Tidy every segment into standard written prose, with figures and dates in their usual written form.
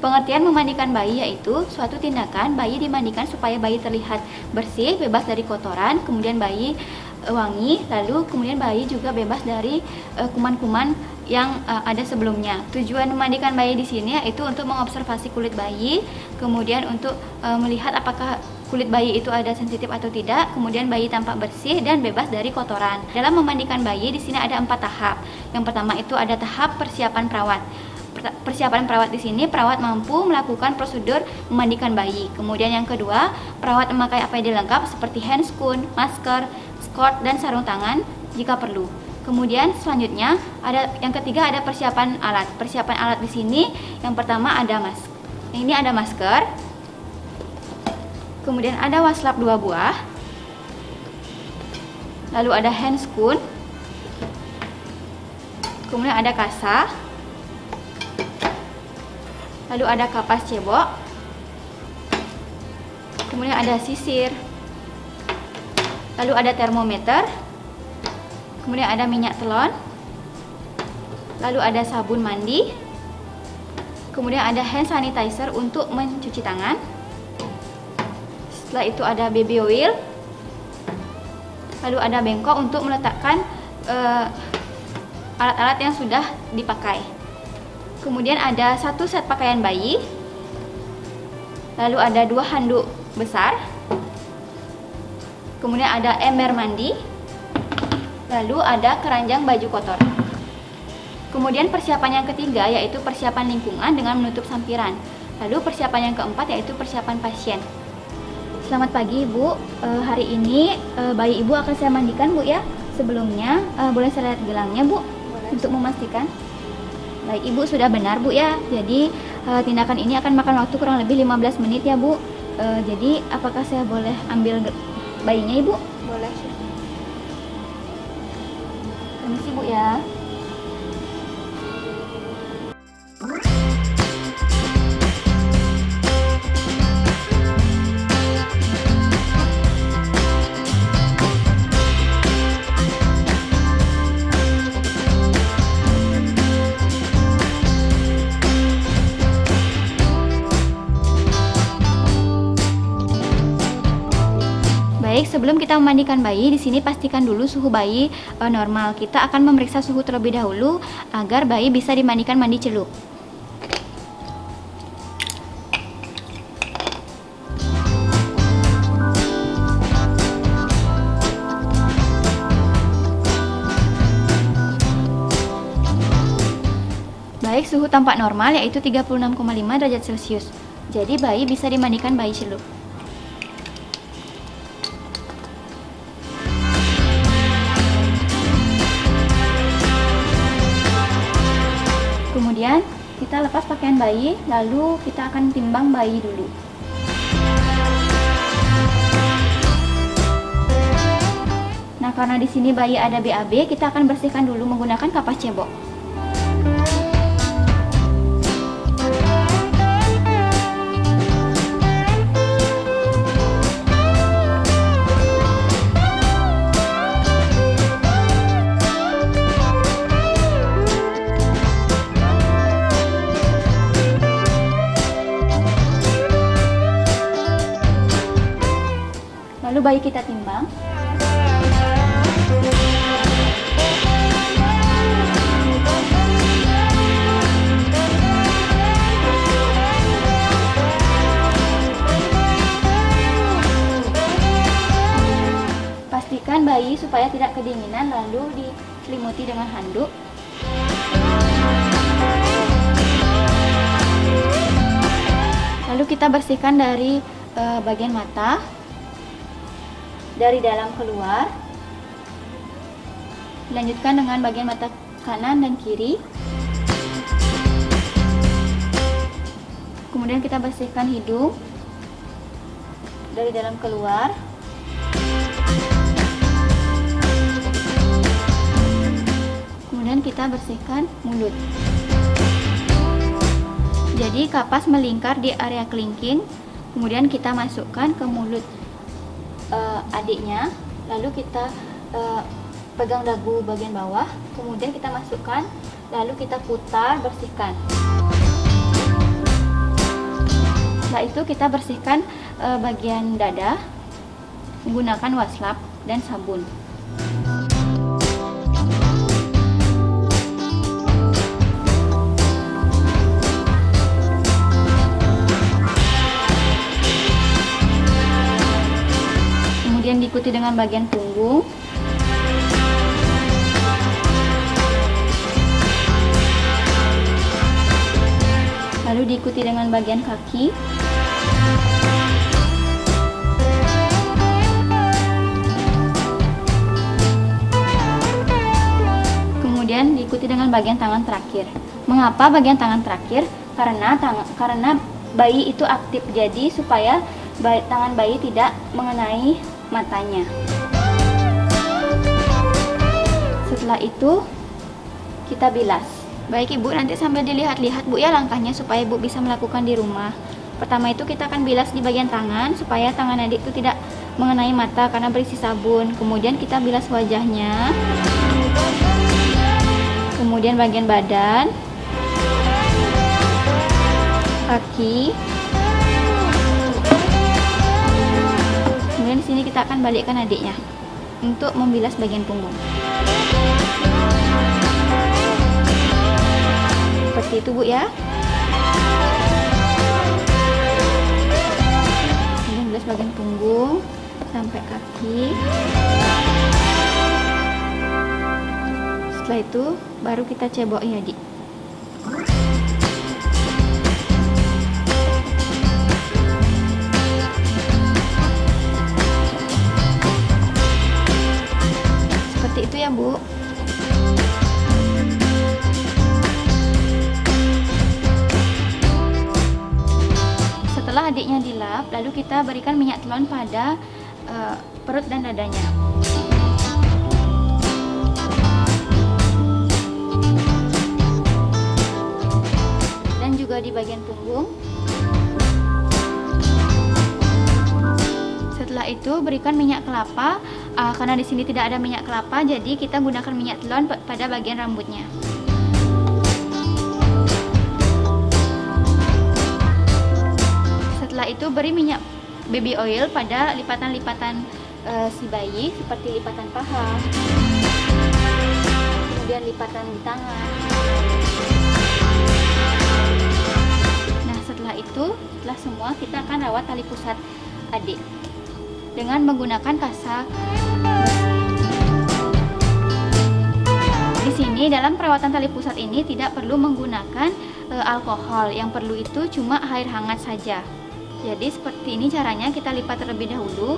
Pengertian memandikan bayi yaitu suatu tindakan bayi dimandikan supaya bayi terlihat bersih, bebas dari kotoran, kemudian bayi wangi, lalu kemudian bayi juga bebas dari kuman-kuman yang ada sebelumnya. Tujuan memandikan bayi di sini yaitu untuk mengobservasi kulit bayi, kemudian untuk melihat apakah kulit bayi itu ada sensitif atau tidak, kemudian bayi tampak bersih dan bebas dari kotoran. Dalam memandikan bayi di sini ada 4 tahap. Yang pertama itu ada tahap persiapan perawat. Persiapan perawat di sini, perawat mampu melakukan prosedur memandikan bayi. Kemudian yang kedua, perawat memakai APD lengkap seperti handscoon, masker, skort, dan sarung tangan jika perlu. Kemudian selanjutnya yang ketiga ada persiapan alat. Persiapan alat di sini yang pertama ada ini ada masker. Kemudian ada waslap 2 buah. Lalu ada handscoon. Kemudian ada kasa. Lalu ada kapas cebok. Kemudian ada sisir. Lalu ada termometer. Kemudian ada minyak telon. Lalu ada sabun mandi. Kemudian ada hand sanitizer untuk mencuci tangan. Setelah itu ada baby oil. Lalu ada bengkok untuk meletakkan alat-alat yang sudah dipakai. Kemudian ada 1 set pakaian bayi. Lalu ada 2 handuk besar. Kemudian ada ember mandi. Lalu ada keranjang baju kotor. Kemudian persiapan yang ketiga yaitu persiapan lingkungan dengan menutup sampiran. Lalu persiapan yang keempat yaitu persiapan pasien. Selamat pagi Ibu, hari ini bayi Ibu akan saya mandikan Bu ya. Sebelumnya boleh saya lihat gelangnya Bu? Boleh. Untuk memastikan. Baik, Ibu sudah benar Bu ya. Jadi tindakan ini akan makan waktu kurang lebih 15 menit ya Bu. Jadi apakah saya boleh ambil bayinya Ibu? Boleh. Permisi Bu ya. Baik, sebelum kita memandikan bayi, di sini pastikan dulu suhu bayi normal. Kita akan memeriksa suhu terlebih dahulu agar bayi bisa dimandikan mandi celup. Baik, suhu tampak normal yaitu 36,5 derajat Celcius. Jadi bayi bisa dimandikan bayi celup. Kemudian kita lepas pakaian bayi, lalu kita akan timbang bayi dulu. Nah, karena di sini bayi ada BAB, kita akan bersihkan dulu menggunakan kapas cebok. Lalu bayi kita timbang. Pastikan bayi supaya tidak kedinginan, lalu diselimuti dengan handuk. Lalu kita bersihkan dari bagian mata. Dari dalam keluar. Dilanjutkan dengan bagian mata kanan dan kiri. Kemudian kita bersihkan hidung. Dari dalam keluar. Kemudian kita bersihkan mulut. Jadi kapas melingkar di area kelingking. Kemudian kita masukkan ke mulut adiknya, lalu kita pegang dagu bagian bawah, kemudian kita masukkan, lalu kita putar, bersihkan. Setelah itu kita bersihkan bagian dada menggunakan waslap dan sabun. Kemudian diikuti dengan bagian punggung, lalu diikuti dengan bagian kaki, kemudian diikuti dengan bagian tangan terakhir. Mengapa bagian tangan terakhir? Karena bayi itu aktif, jadi supaya tangan bayi tidak mengenai matanya. Setelah itu kita bilas. Baik Ibu, nanti sambil dilihat-lihat Bu ya langkahnya supaya Ibu bisa melakukan di rumah. Pertama itu kita akan bilas di bagian tangan supaya tangan adik itu tidak mengenai mata karena berisi sabun. Kemudian kita bilas wajahnya, kemudian bagian badan, kaki. Kemudian di sini kita akan balikkan adiknya untuk membilas bagian punggung. Seperti itu Bu ya. Kemudian bilas bagian punggung sampai kaki. Setelah itu baru kita cebok ya adik. Seperti itu ya Bu. Setelah adiknya dilap, lalu kita berikan minyak telon pada perut dan dadanya. Dan juga di bagian punggung. Setelah itu berikan minyak kelapa. Karena di sini tidak ada minyak kelapa, jadi kita gunakan minyak telon pada bagian rambutnya. Setelah itu beri minyak baby oil pada lipatan-lipatan si bayi, seperti lipatan paha, kemudian lipatan di tangan. Nah setelah itu, setelah semua kita akan rawat tali pusat adik dengan menggunakan kasa bersih. Di sini dalam perawatan tali pusat ini tidak perlu menggunakan alkohol, yang perlu itu cuma air hangat saja. Jadi seperti ini caranya, kita lipat terlebih dahulu,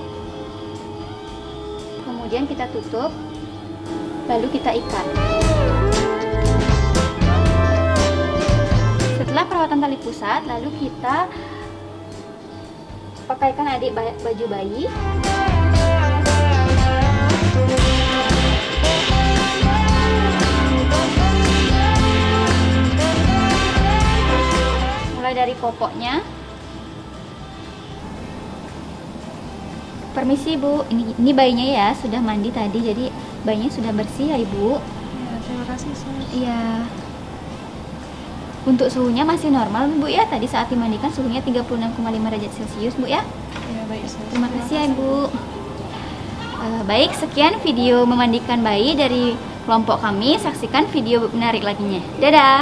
kemudian kita tutup, lalu kita ikat. Setelah perawatan tali pusat, lalu kita pakaikan adik baju bayi. Mulai dari popoknya. Permisi Bu, ini bayinya ya sudah mandi tadi, jadi bayinya sudah bersih ya Ibu. Ya, terima kasih Sus. Iya. Untuk suhunya masih normal Bu ya, tadi saat dimandikan suhunya 36,5 derajat Celcius Bu ya. Ya, baik Sus. Terima kasih ya Ibu. Baik, sekian video memandikan bayi dari kelompok kami. Saksikan video menarik lainnya. Dadah.